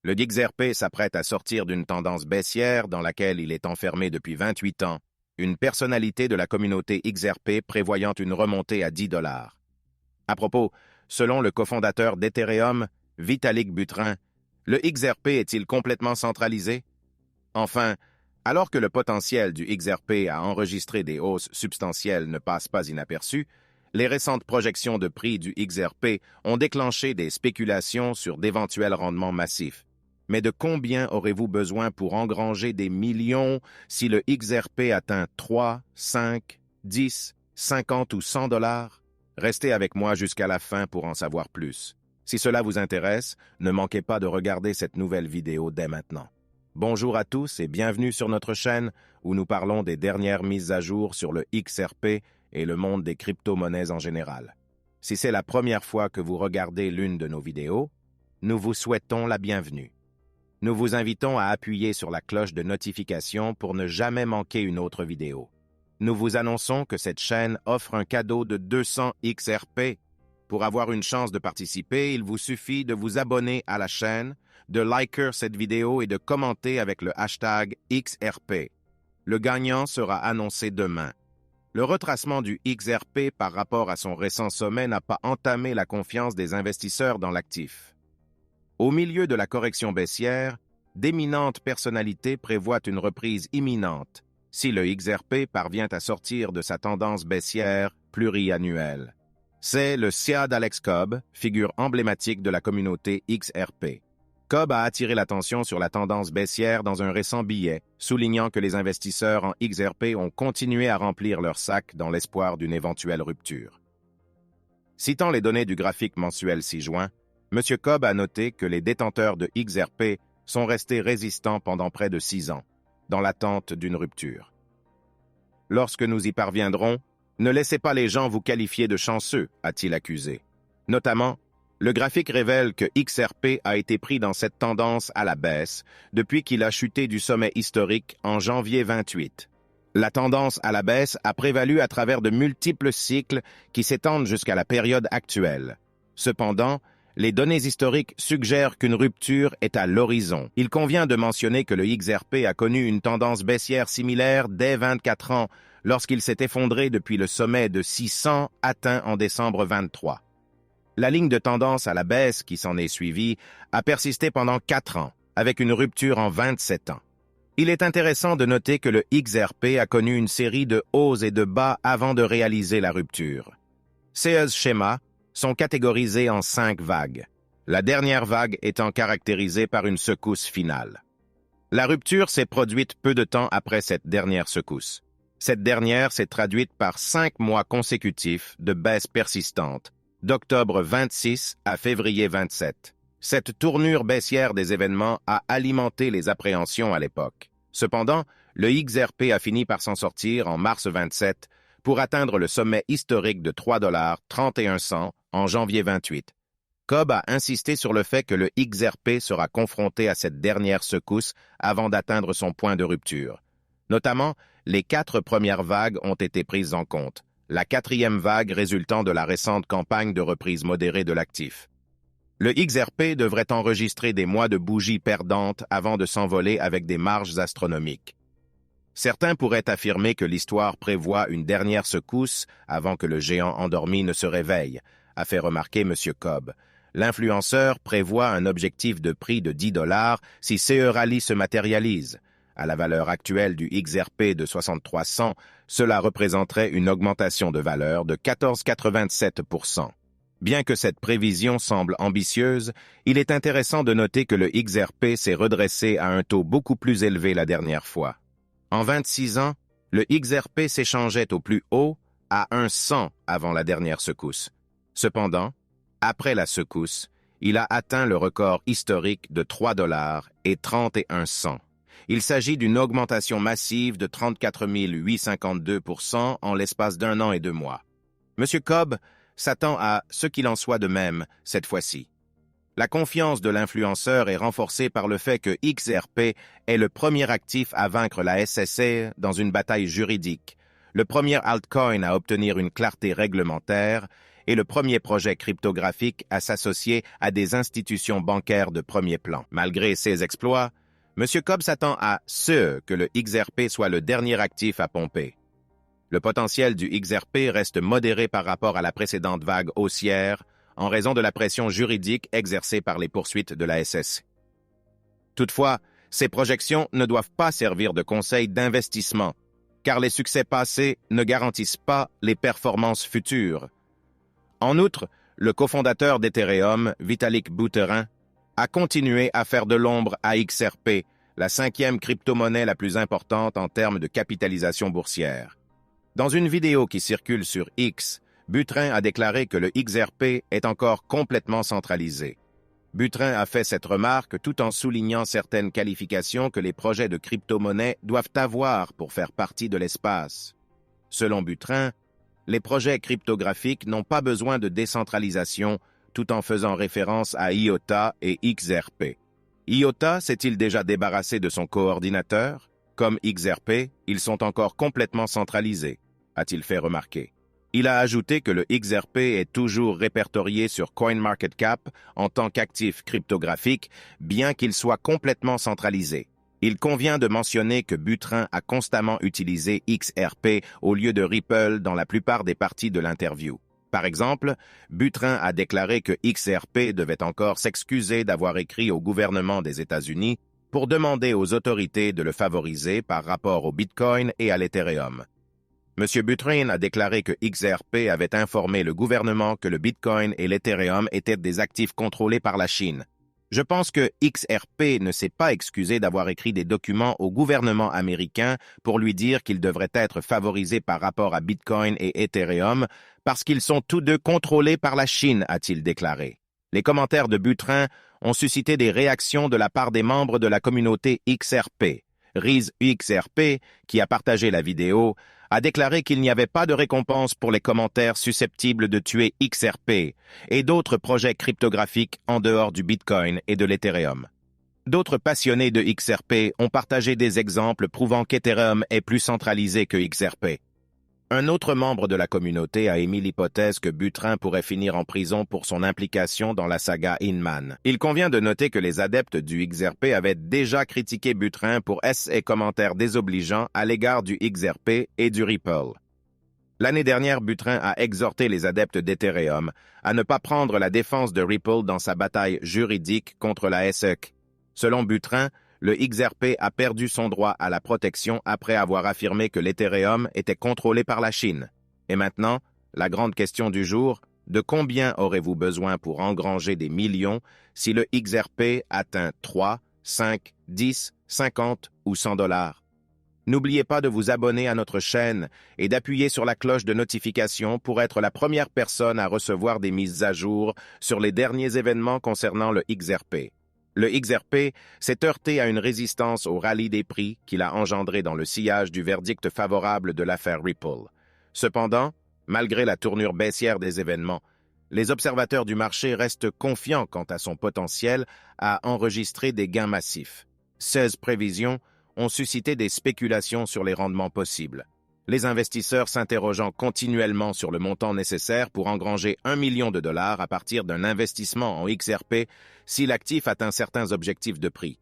Le XRP s'apprête à sortir d'une tendance baissière dans laquelle il est enfermé depuis 28 ans, une personnalité de la communauté XRP prévoyant une remontée à 10 $. À propos, selon le cofondateur d'Ethereum, Vitalik Buterin, le XRP est-il complètement centralisé? Enfin, alors que le potentiel du XRP à enregistrer des hausses substantielles ne passe pas inaperçu, les récentes projections de prix du XRP ont déclenché des spéculations sur d'éventuels rendements massifs. Mais de combien aurez-vous besoin pour engranger des millions si le XRP atteint 3, 5, 10, 50 ou 100 $? Restez avec moi jusqu'à la fin pour en savoir plus. Si cela vous intéresse, ne manquez pas de regarder cette nouvelle vidéo dès maintenant. Bonjour à tous et bienvenue sur notre chaîne où nous parlons des dernières mises à jour sur le XRP et le monde des crypto-monnaies en général. Si c'est la première fois que vous regardez l'une de nos vidéos, nous vous souhaitons la bienvenue. Nous vous invitons à appuyer sur la cloche de notification pour ne jamais manquer une autre vidéo. Nous vous annonçons que cette chaîne offre un cadeau de 200 XRP. Pour avoir une chance de participer, il vous suffit de vous abonner à la chaîne, de liker cette vidéo et de commenter avec le hashtag XRP. Le gagnant sera annoncé demain. Le retracement du XRP par rapport à son récent sommet n'a pas entamé la confiance des investisseurs dans l'actif. Au milieu de la correction baissière, d'éminentes personnalités prévoient une reprise imminente si le XRP parvient à sortir de sa tendance baissière pluriannuelle. C'est le SIA d'Alex Cobb, figure emblématique de la communauté XRP. Cobb a attiré l'attention sur la tendance baissière dans un récent billet, soulignant que les investisseurs en XRP ont continué à remplir leurs sacs dans l'espoir d'une éventuelle rupture. Citant les données du graphique mensuel 6 juin, M. Cobb a noté que les détenteurs de XRP sont restés résistants pendant près de 6 ans, dans l'attente d'une rupture. Lorsque nous y parviendrons, ne laissez pas les gens vous qualifier de chanceux, a-t-il accusé. Notamment, le graphique révèle que XRP a été pris dans cette tendance à la baisse depuis qu'il a chuté du sommet historique en janvier 28. La tendance à la baisse a prévalu à travers de multiples cycles qui s'étendent jusqu'à la période actuelle. Cependant, les données historiques suggèrent qu'une rupture est à l'horizon. Il convient de mentionner que le XRP a connu une tendance baissière similaire dès 24 ans, lorsqu'il s'est effondré depuis le sommet de 600 atteint en décembre 23. La ligne de tendance à la baisse qui s'en est suivie a persisté pendant 4 ans, avec une rupture en 27 ans. Il est intéressant de noter que le XRP a connu une série de hauts et de bas avant de réaliser la rupture. Ces schémas sont catégorisés en 5 vagues, la dernière vague étant caractérisée par une secousse finale. La rupture s'est produite peu de temps après cette dernière secousse. Cette dernière s'est traduite par 5 mois consécutifs de baisse persistante, d'octobre 26 à février 27. Cette tournure baissière des événements a alimenté les appréhensions à l'époque. Cependant, le XRP a fini par s'en sortir en mars 27 pour atteindre le sommet historique de 3,31 $ en janvier 28. Cobb a insisté sur le fait que le XRP sera confronté à cette dernière secousse avant d'atteindre son point de rupture. Notamment, les 4 premières vagues ont été prises en compte, la 4e vague résultant de la récente campagne de reprise modérée de l'actif. Le XRP devrait enregistrer des mois de bougies perdantes avant de s'envoler avec des marges astronomiques. Certains pourraient affirmer que l'histoire prévoit une dernière secousse avant que le géant endormi ne se réveille, a fait remarquer M. Cobb. L'influenceur prévoit un objectif de prix de 10 $ si ce rallye se matérialise. À la valeur actuelle du XRP de 6300, cela représenterait une augmentation de valeur de 14,87 %. Bien que cette prévision semble ambitieuse, il est intéressant de noter que le XRP s'est redressé à un taux beaucoup plus élevé la dernière fois. En 26 ans, le XRP s'échangeait au plus haut à 100 avant la dernière secousse. Cependant, après la secousse, il a atteint le record historique de 3,31 $. Il s'agit d'une augmentation massive de 34 852 % en l'espace d'un an et 2 mois. M. Cobb s'attend à ce qu'il en soit de même cette fois-ci. La confiance de l'influenceur est renforcée par le fait que XRP est le premier actif à vaincre la SEC dans une bataille juridique, le premier altcoin à obtenir une clarté réglementaire est le premier projet cryptographique à s'associer à des institutions bancaires de premier plan. Malgré ses exploits, M. Cobb s'attend à ce que le XRP soit le dernier actif à pomper. Le potentiel du XRP reste modéré par rapport à la précédente vague haussière en raison de la pression juridique exercée par les poursuites de la SEC. Toutefois, ces projections ne doivent pas servir de conseil d'investissement, car les succès passés ne garantissent pas les performances futures. En outre, le cofondateur d'Ethereum, Vitalik Buterin, a continué à faire de l'ombre à XRP, la 5e crypto-monnaie la plus importante en termes de capitalisation boursière. Dans une vidéo qui circule sur X, Buterin a déclaré que le XRP est encore complètement centralisé. Buterin a fait cette remarque tout en soulignant certaines qualifications que les projets de crypto-monnaie doivent avoir pour faire partie de l'espace. Selon Buterin, les projets cryptographiques n'ont pas besoin de décentralisation tout en faisant référence à IOTA et XRP. IOTA s'est-il déjà débarrassé de son coordinateur? Comme XRP, ils sont encore complètement centralisés, a-t-il fait remarquer. Il a ajouté que le XRP est toujours répertorié sur CoinMarketCap en tant qu'actif cryptographique, bien qu'il soit complètement centralisé. Il convient de mentionner que Buterin a constamment utilisé XRP au lieu de Ripple dans la plupart des parties de l'interview. Par exemple, Buterin a déclaré que XRP devait encore s'excuser d'avoir écrit au gouvernement des États-Unis pour demander aux autorités de le favoriser par rapport au Bitcoin et à l'Ethereum. M. Buterin a déclaré que XRP avait informé le gouvernement que le Bitcoin et l'Ethereum étaient des actifs contrôlés par la Chine. Je pense que XRP ne s'est pas excusé d'avoir écrit des documents au gouvernement américain pour lui dire qu'il devrait être favorisé par rapport à Bitcoin et Ethereum parce qu'ils sont tous deux contrôlés par la Chine, a-t-il déclaré. Les commentaires de Buterin ont suscité des réactions de la part des membres de la communauté XRP. Riz XRP, qui a partagé la vidéo, a déclaré qu'il n'y avait pas de récompense pour les commentaires susceptibles de tuer XRP et d'autres projets cryptographiques en dehors du Bitcoin et de l'Ethereum. D'autres passionnés de XRP ont partagé des exemples prouvant qu'Ethereum est plus centralisé que XRP. Un autre membre de la communauté a émis l'hypothèse que Buterin pourrait finir en prison pour son implication dans la saga Inman. Il convient de noter que les adeptes du XRP avaient déjà critiqué Buterin pour ses commentaires désobligeants à l'égard du XRP et du Ripple. L'année dernière, Buterin a exhorté les adeptes d'Ethereum à ne pas prendre la défense de Ripple dans sa bataille juridique contre la SEC. Selon Buterin, le XRP a perdu son droit à la protection après avoir affirmé que l'Ethereum était contrôlé par la Chine. Et maintenant, la grande question du jour, de combien aurez-vous besoin pour engranger des millions si le XRP atteint 3, 5, 10, 50 ou 100 $? N'oubliez pas de vous abonner à notre chaîne et d'appuyer sur la cloche de notification pour être la première personne à recevoir des mises à jour sur les derniers événements concernant le XRP. Le XRP s'est heurté à une résistance au rallye des prix qu'il a engendré dans le sillage du verdict favorable de l'affaire Ripple. Cependant, malgré la tournure baissière des événements, les observateurs du marché restent confiants quant à son potentiel à enregistrer des gains massifs. 16 prévisions ont suscité des spéculations sur les rendements possibles. Les investisseurs s'interrogeant continuellement sur le montant nécessaire pour engranger $1 million à partir d'un investissement en XRP si l'actif atteint certains objectifs de prix.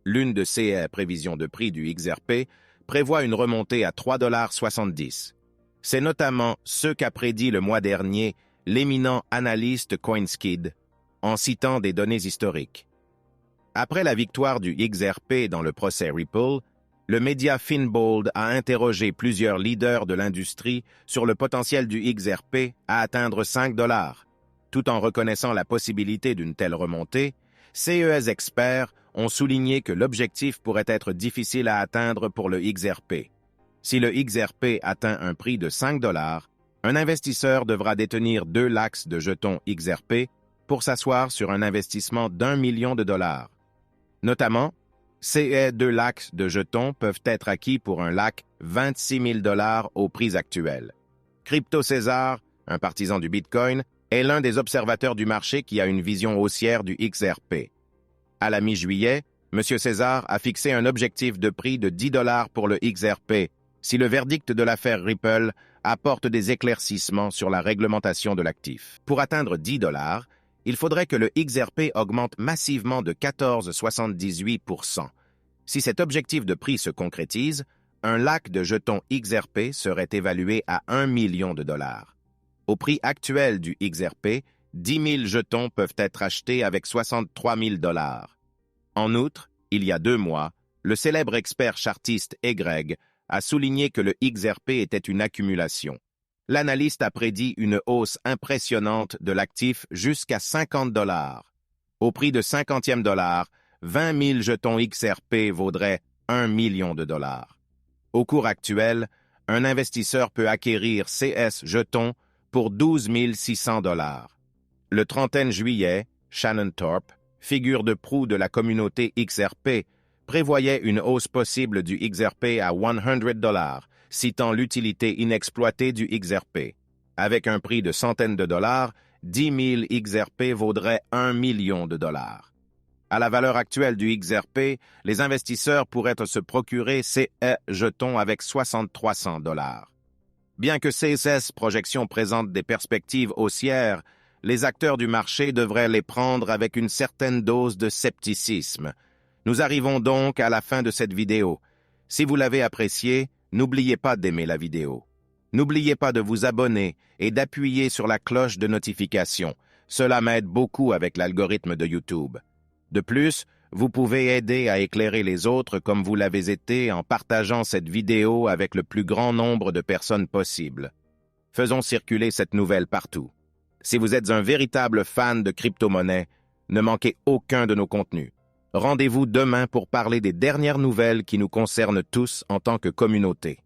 L'une de ces prévisions de prix du XRP prévoit une remontée à $3,70. C'est notamment ce qu'a prédit le mois dernier l'éminent analyste CoinSkid en citant des données historiques. Après la victoire du XRP dans le procès Ripple, le média Finbold a interrogé plusieurs leaders de l'industrie sur le potentiel du XRP à atteindre $5. Tout en reconnaissant la possibilité d'une telle remontée, ces experts ont souligné que l'objectif pourrait être difficile à atteindre pour le XRP. Si le XRP atteint un prix de $5, un investisseur devra détenir 2 lakhs de jetons XRP pour s'asseoir sur un investissement d'$1 million. Notamment, ces 2 lakhs de jetons peuvent être acquis pour un lakh $26 000 au prix actuel. Crypto César, un partisan du Bitcoin, est l'un des observateurs du marché qui a une vision haussière du XRP. À la mi-juillet, M. César a fixé un objectif de prix de $10 pour le XRP, si le verdict de l'affaire Ripple apporte des éclaircissements sur la réglementation de l'actif. Pour atteindre 10 $, il faudrait que le XRP augmente massivement de 14,78%. Si cet objectif de prix se concrétise, un lac de jetons XRP serait évalué à 1 million de $. Au prix actuel du XRP, 10 000 jetons peuvent être achetés avec 63 000 $. En outre, il y a 2 mois, le célèbre expert chartiste Greg a souligné que le XRP était une accumulation. L'analyste a prédit une hausse impressionnante de l'actif jusqu'à 50 $. Au prix de 50e dollar, 20 000 jetons XRP vaudraient 1 million de $. Au cours actuel, un investisseur peut acquérir CS jetons pour 12 600 $. Le 30 juillet, Shannon Thorpe, figure de proue de la communauté XRP, prévoyait une hausse possible du XRP à 100 $, citant l'utilité inexploitée du XRP. Avec un prix de centaines de dollars, 10 000 XRP vaudrait 1 million de $. À la valeur actuelle du XRP, les investisseurs pourraient se procurer ces jetons avec 6300 $. Bien que CSS Projections présentent des perspectives haussières, les acteurs du marché devraient les prendre avec une certaine dose de scepticisme. Nous arrivons donc à la fin de cette vidéo. Si vous l'avez appréciée, n'oubliez pas d'aimer la vidéo. N'oubliez pas de vous abonner et d'appuyer sur la cloche de notification. Cela m'aide beaucoup avec l'algorithme de YouTube. De plus, vous pouvez aider à éclairer les autres comme vous l'avez été en partageant cette vidéo avec le plus grand nombre de personnes possible. Faisons circuler cette nouvelle partout. Si vous êtes un véritable fan de crypto-monnaie, ne manquez aucun de nos contenus. Rendez-vous demain pour parler des dernières nouvelles qui nous concernent tous en tant que communauté.